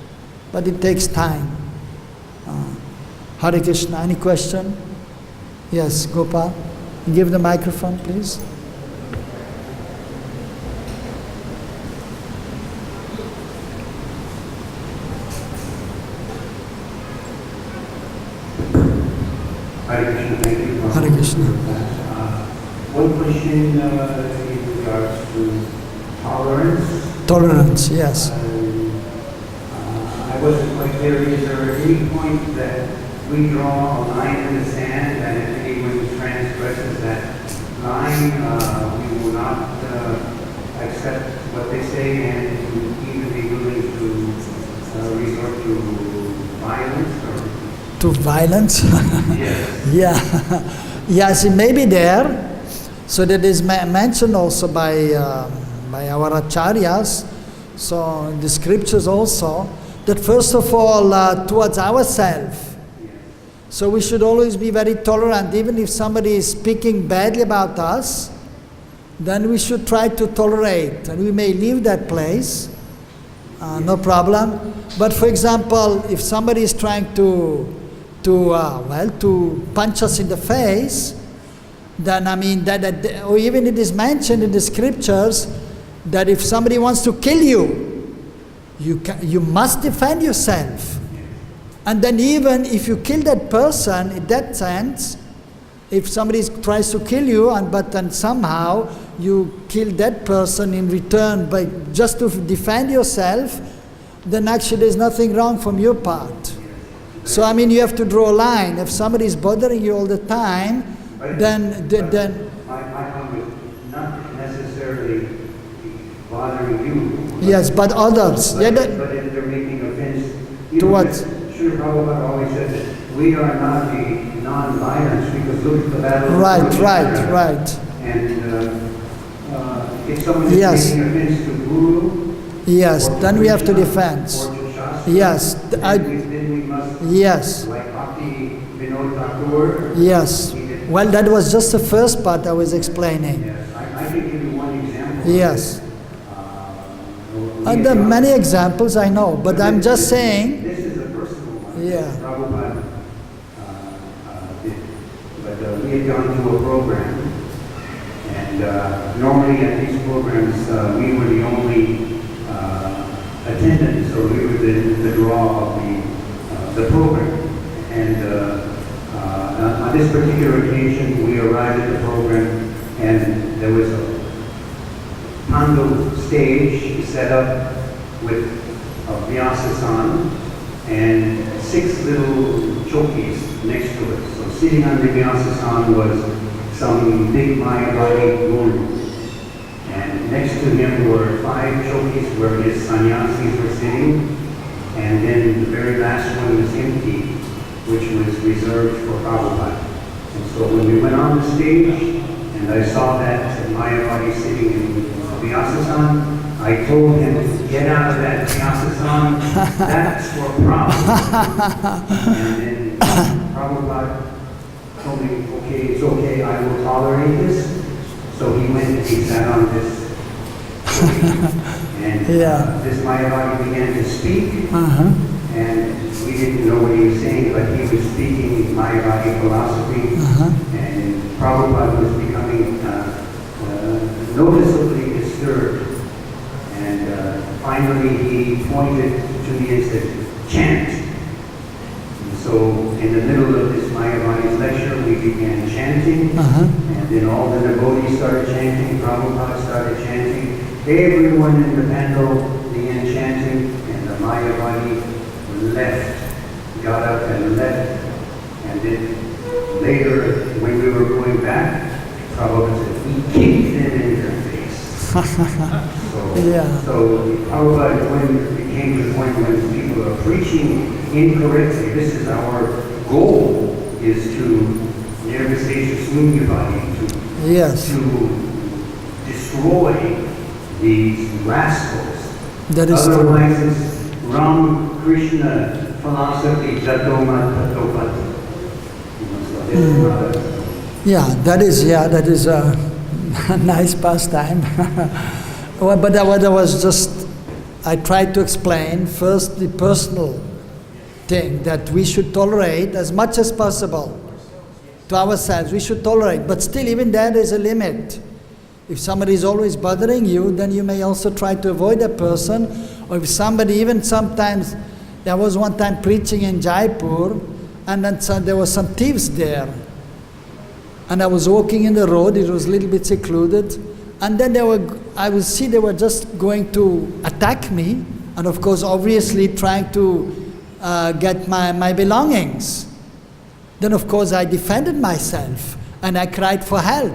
But it takes time. Hare Krishna, any question? Yes, Gopal. Give the microphone, please.
Hare Krishna, thank you.
Hare Krishna.
One question in regards to tolerance.
Tolerance, yes.
I wasn't quite clear. Is there any point that we draw a line in the sand and if anyone transgresses that line, we will not accept what they say and even be willing to resort to violence? Or?
To violence?
Yes.
Yeah. Yes, it may be there. So that is mentioned also by our acharyas. So in the scriptures also, that first of all towards ourselves. So we should always be very tolerant. Even if somebody is speaking badly about us, then we should try to tolerate. And we may leave that place, no problem. But for example, if somebody is trying to punch us in the face, then I mean, or even it is mentioned in the scriptures that if somebody wants to kill you, you must defend yourself. And then even if you kill that person, in that sense, if somebody tries to kill you, but then somehow you kill that person in return by just to defend yourself, then actually there's nothing wrong from your part. So I mean, you have to draw a line. If somebody is bothering you all the time, then
my point was not necessarily bothering you.
Yes, but others.
But if they're making offense,
to what?
Srila Prabhupada always said that we are not the non-violence because look at the battle.
Right.
And if someone is making offense to Guru,
yes, then we have to defend. Yes,
then we must.
Yes.
Like Bhakti-Yoga.
Yes. Well, that was just the first part I was explaining.
Yes, I can give you one example.
Yes. And there are many examples I know, but I'm just saying.
This is a personal one.
Yeah.
Prabhupada did. But we had gone to a program, and normally at these programs we were the only attendants, so we were the draw of the program. And on this particular occasion, we arrived at the program, and there was a Pando stage set up with a Vyasa-san and 6 little chokis next to it. So sitting on the Vyasa-san was some big Mayavadi guru. And next to him were 5 chokis where his sannyasis were sitting. And then the very last one was empty, which was reserved for Prabhupada. And so when we went on the stage, and I saw that Mayavadi sitting in Vyasa-san, I told him, get out of that Vyasa-san, that's for Prabhupada. And then Prabhupada told me, okay, it's okay, I will tolerate this. So he went and he sat on this. And this Mayavadi began to speak. And we didn't know what he was saying, but he was speaking Mayavadi philosophy. And Prabhupada was becoming noticeably disturbed. finally he pointed to me and said, chant. And so in the middle of this Mayavadi's lecture, we began chanting, and then all the devotees started chanting, Prabhupada started chanting, everyone in the panel began chanting, and the Mayavadi left, got up and left, and then later when we were going back, Prabhupada said, he kicked them in their face. So Prabhupada, when it came to the point when people are preaching incorrectly, this is our goal, is to to destroy these rascals.
That is
otherwise true. It's Ram Krishna philosophy, Jatoma Tatopati.
That is a nice pastime. But what I tried to explain first the personal thing, that we should tolerate as much as possible to ourselves. We should tolerate, but still even there is a limit. If somebody is always bothering you, then you may also try to avoid that person. Or if somebody, even sometimes, there was one time preaching in Jaipur, and then there were some thieves there. And I was walking in the road, it was a little bit secluded, and then I would see they were just going to attack me, and of course obviously trying to get my belongings. Then of course I defended myself, and I cried for help.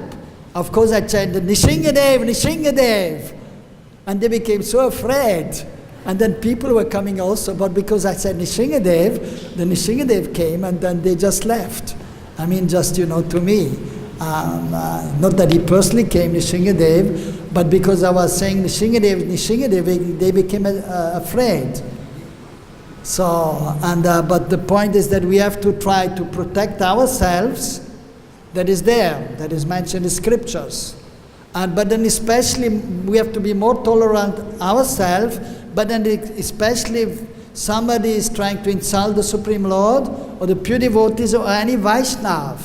Of course I chanted, Nishingadev, Nishingadev! And they became so afraid. And then people were coming also, but because I said Nishingadev, the Nishingadev came, and then they just left. I mean, just, to me. Not that he personally came, Nishingadev, but because I was saying Nishingadev, Nishingadev, they became afraid. So, but the point is that we have to try to protect ourselves. That is there, that is mentioned in scriptures. But then especially we have to be more tolerant ourselves, but then especially if somebody is trying to insult the Supreme Lord, or the pure devotees, or any Vaishnav,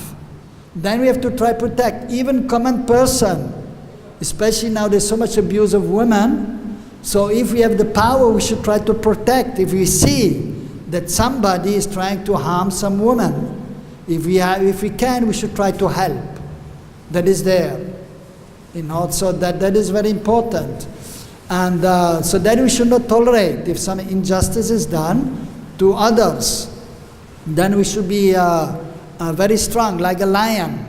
then we have to try to protect. Even common person, especially now there's so much abuse of women, so if we have the power, we should try to protect. If we see that somebody is trying to harm some woman, if we can, we should try to help. That is there. So that is very important. And so that we should not tolerate. If some injustice is done to others, then we should be very strong, like a lion,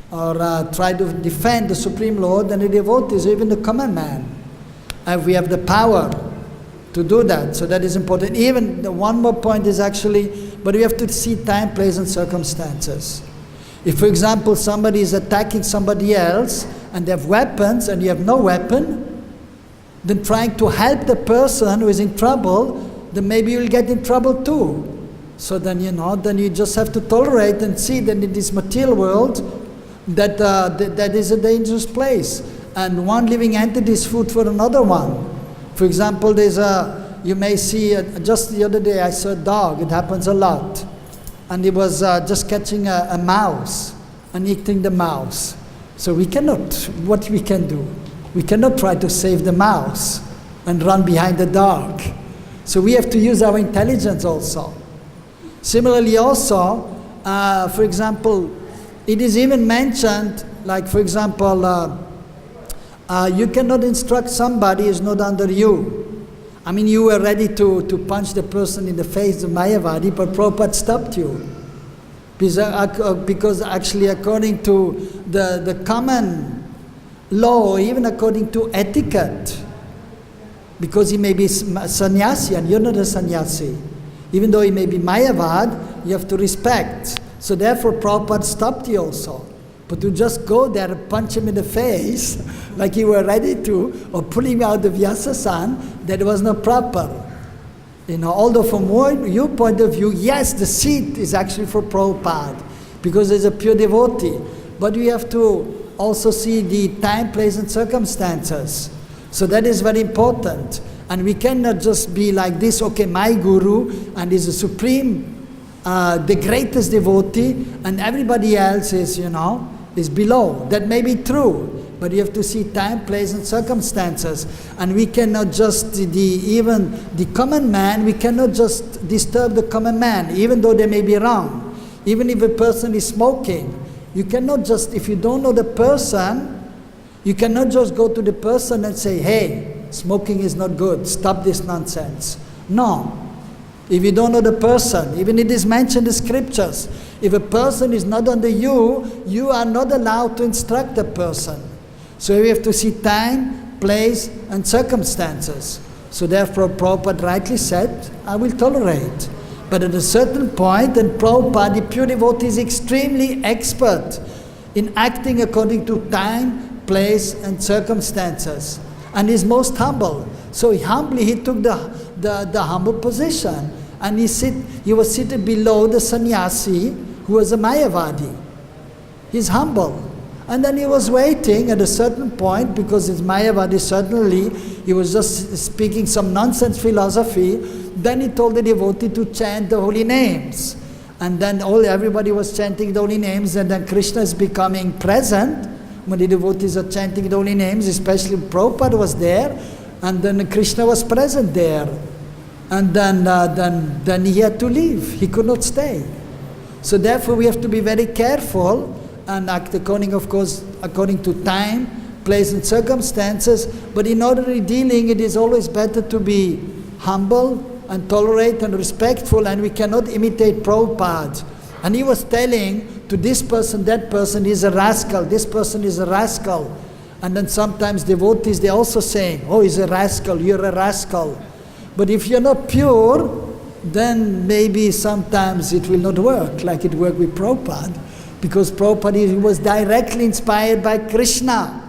or try to defend the Supreme Lord and the devotees, even the common man. And we have the power to do that, so that is important. Even one more point is actually, but we have to see time, place, and circumstances. If, for example, somebody is attacking somebody else, and they have weapons, and you have no weapon, then trying to help the person who is in trouble, then maybe you'll get in trouble too. So then, then you just have to tolerate and see that in this material world, that is a dangerous place. And one living entity is food for another one. For example, you may see, just the other day I saw a dog, it happens a lot. And he was just catching a mouse and eating the mouse. So what we can do? We cannot try to save the mouse and run behind the dog. So we have to use our intelligence also. Similarly also, for example, it is even mentioned, like for example, you cannot instruct somebody who is not under you. I mean, you were ready to punch the person in the face, the Mayavadi, but Prabhupada stopped you. Because actually according to the common law, even according to etiquette, because he may be sannyasi and you're not a sannyasi, even though he may be Mayavad, you have to respect. So therefore Prabhupada stopped you also. But to just go there and punch him in the face, like you were ready to, or pull him out of Vyasasan, that was not proper. Although from your point of view, yes, the seat is actually for Prabhupada, because he's a pure devotee. But we have to also see the time, place, and circumstances. So that is very important. And we cannot just be like this, okay, my guru, and he's the supreme, the greatest devotee, and everybody else is, is below. That may be true. but you have to see time, place and circumstances. And we cannot just, even the common man, we cannot just disturb the common man, even though they may be wrong. Even if a person is smoking, you cannot just, if you don't know the person, you cannot just go to the person and say, hey, smoking is not good, stop this nonsense. No. If you don't know the person, even it is mentioned in the scriptures, if a person is not under you, you are not allowed to instruct the person. So we have to see time, place and circumstances. So therefore Prabhupada rightly said, I will tolerate. But at a certain point, and Prabhupada, the pure devotee, is extremely expert in acting according to time, place and circumstances. And is most humble. So he took the humble position, and he was seated below the sannyasi who was a Mayavadi. He's humble. And then he was waiting at a certain point, because it's Mayavadi, certainly he was just speaking some nonsense philosophy. Then he told the devotee to chant the holy names. And then everybody was chanting the holy names, and then Krishna is becoming present. When the devotees are chanting the holy names, especially Prabhupada was there, and then Krishna was present there. And then he had to leave. He could not stay. So therefore we have to be very careful and act according, of course, according to time, place and circumstances. But in ordinary dealing, it is always better to be humble and tolerate and respectful, and we cannot imitate Prabhupada. And he was telling to this person, that person is a rascal, this person is a rascal. And then sometimes devotees, they also saying, oh, he's a rascal, you're a rascal. But if you're not pure, then maybe sometimes it will not work like it worked with Prabhupada. Because Prabhupada, he was directly inspired by Krishna.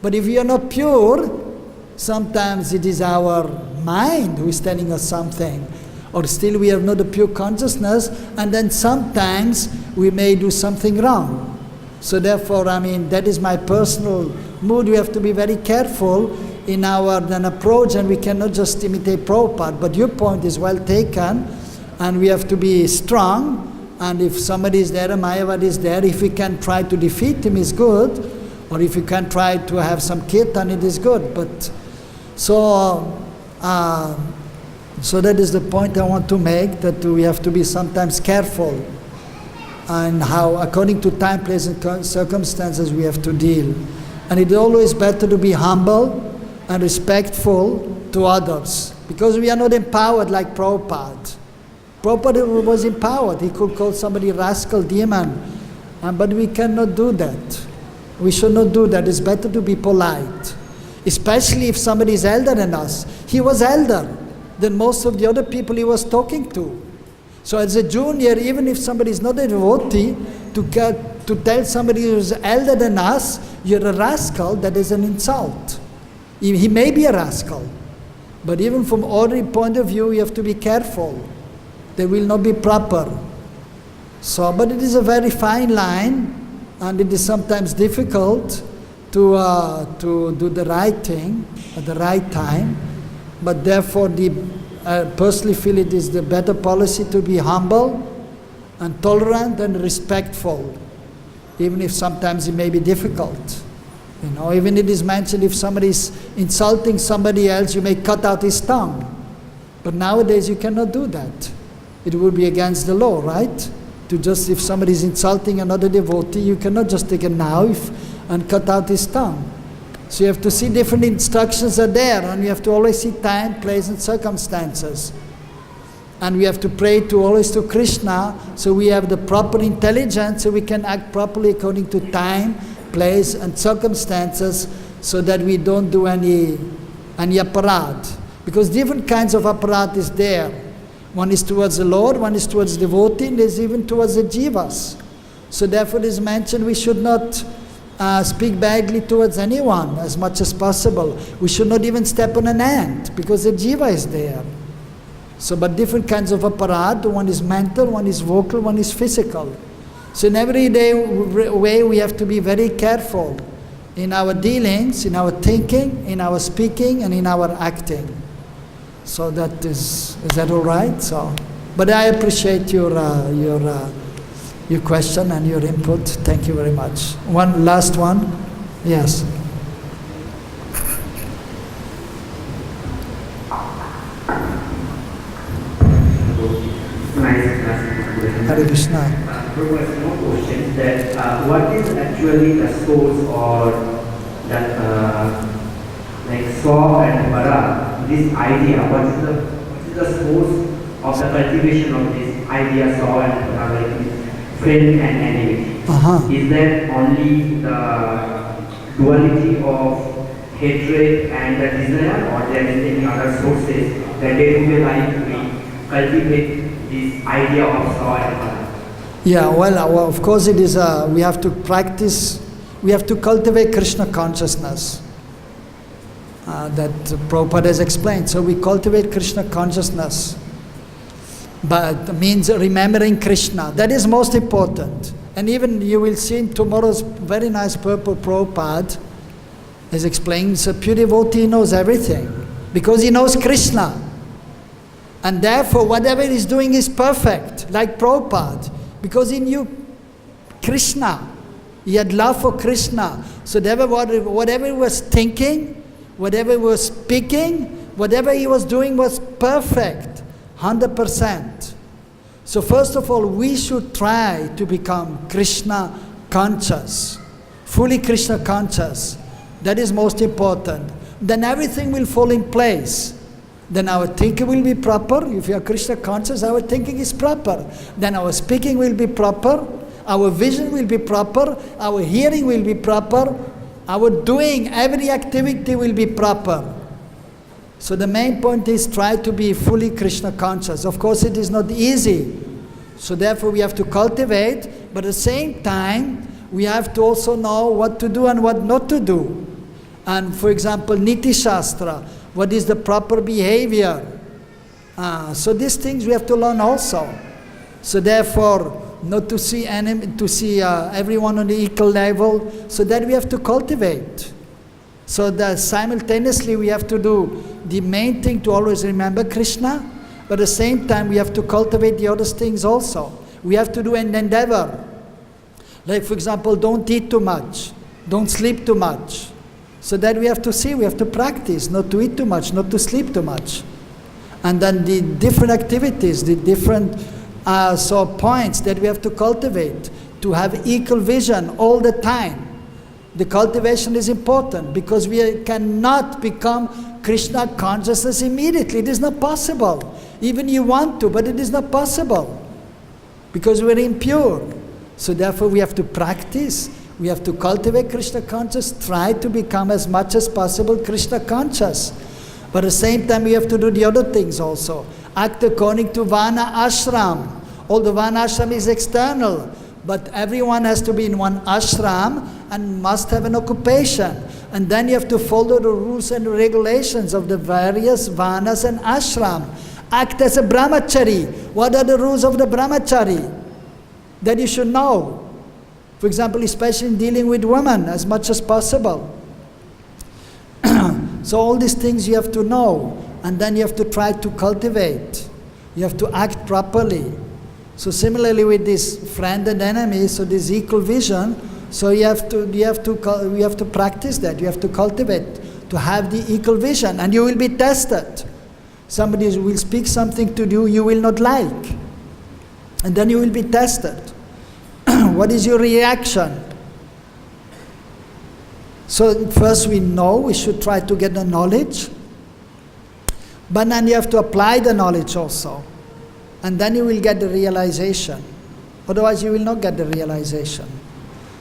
But if you're not pure, sometimes it is our mind who is telling us something. Or still we have not a pure consciousness, and then sometimes we may do something wrong. So therefore, that is my personal mood. We have to be very careful in our approach, and we cannot just imitate Prabhupada. But your point is well taken, and we have to be strong. And if somebody is there, a Mayavadi is there, if we can try to defeat him, is good. Or if we can try to have some kirtan, it is good. But so that is the point I want to make, that we have to be sometimes careful and how, according to time, place and circumstances, we have to deal. And it is always better to be humble and respectful to others, because we are not empowered like Prabhupada. Prabhupada was empowered. He could call somebody rascal, demon, but we cannot do that. We should not do that. It's better to be polite, especially if somebody is elder than us. He was elder than most of the other people he was talking to. So as a junior, even if somebody is not a devotee, to tell somebody who is elder than us, you're a rascal, that is an insult. He may be a rascal, but even from ordinary point of view, you have to be careful. They will not be proper. So, but it is a very fine line, and it is sometimes difficult to do the right thing at the right time. But therefore, I personally feel it is the better policy to be humble and tolerant and respectful, even if sometimes it may be difficult. Even it is mentioned, if somebody is insulting somebody else, you may cut out his tongue. But nowadays you cannot do that. It would be against the law, right? If somebody is insulting another devotee, you cannot just take a knife and cut out his tongue. So you have to see different instructions are there, and you have to always see time, place and circumstances. And we have to pray always to Krishna, so we have the proper intelligence, so we can act properly according to time, place and circumstances, so that we don't do any aparat. Because different kinds of aparat is there. One is towards the Lord, one is towards the devotee, and there's even towards the jivas. So therefore it is mentioned we should not speak badly towards anyone as much as possible. We should not even step on an ant, because the jiva is there. So, but different kinds of aparat, one is mental, one is vocal, one is physical. So in everyday way we have to be very careful in our dealings, in our thinking, in our speaking and in our acting. So that is that all right? So, but I appreciate your question and your input. Thank you very much. One last one. Yes. Hare Krishna.
Prabhupada, no question that what is actually the source or that like saw and para, this idea, what is the source of the cultivation of this idea saw and para, like friend and enemy? Is that only the duality of hatred and the desire, or there is any other sources that day-to-day life we cultivate this idea of saw and para?
Yeah, well, of course it is, we have to practice, we have to cultivate Krishna consciousness. That Prabhupada has explained. So we cultivate Krishna consciousness. But means remembering Krishna. That is most important. And even you will see in tomorrow's very nice purport, Prabhupada is explaining, so pure devotee knows everything. Because he knows Krishna. And therefore whatever he is doing is perfect. Like Prabhupada. Because he knew Krishna. He had love for Krishna. So whatever he was thinking, whatever he was speaking, whatever he was doing was perfect. 100%. So first of all, we should try to become Krishna conscious. Fully Krishna conscious. That is most important. Then everything will fall in place. Then our thinking will be proper. If you are Krishna conscious, our thinking is proper. Then our speaking will be proper. Our vision will be proper. Our hearing will be proper. Our doing, every activity will be proper. So the main point is try to be fully Krishna conscious. Of course it is not easy. So therefore we have to cultivate, but at the same time we have to also know what to do and what not to do. And for example, Niti Shastra, what is the proper behavior? So these things we have to learn also. So therefore, not to see everyone on the equal level, so that we have to cultivate. So that simultaneously we have to do the main thing to always remember Krishna, but at the same time we have to cultivate the other things also. We have to do an endeavor. Like for example, don't eat too much, don't sleep too much. So that we have to see, we have to practice, not to eat too much, not to sleep too much. And then the different activities, the different points that we have to cultivate, to have equal vision all the time. The cultivation is important because we cannot become Krishna consciousness immediately. It is not possible. Even you want to, but it is not possible because we are impure. So therefore we have to practice. We have to cultivate Krishna conscious, try to become as much as possible Krishna conscious. But at the same time we have to do the other things also. Act according to Vana Ashram. Although Vana Ashram is external, but everyone has to be in one ashram and must have an occupation. And then you have to follow the rules and regulations of the various Vanas and ashram. Act as a brahmachari. What are the rules of the brahmachari? That you should know. For example, especially in dealing with women as much as possible. So all these things you have to know, and then you have to try to cultivate. You have to act properly. So similarly with this friend and enemy, so this equal vision, so you have to practice that. You have to cultivate to have the equal vision, and you will be tested. Somebody will speak something to you you will not like, and then you will be tested. What is your reaction? So first we know, we should try to get the knowledge, but then you have to apply the knowledge also. And then you will get the realization. Otherwise you will not get the realization.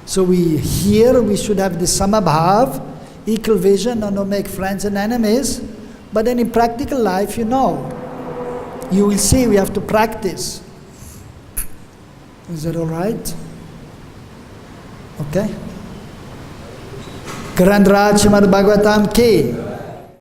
So we should have the samabhav, equal vision, and not make friends and enemies. But then in practical life, you will see we have to practice. Is that all right? Okay? Karandraj Srimad Bhagavatam ki.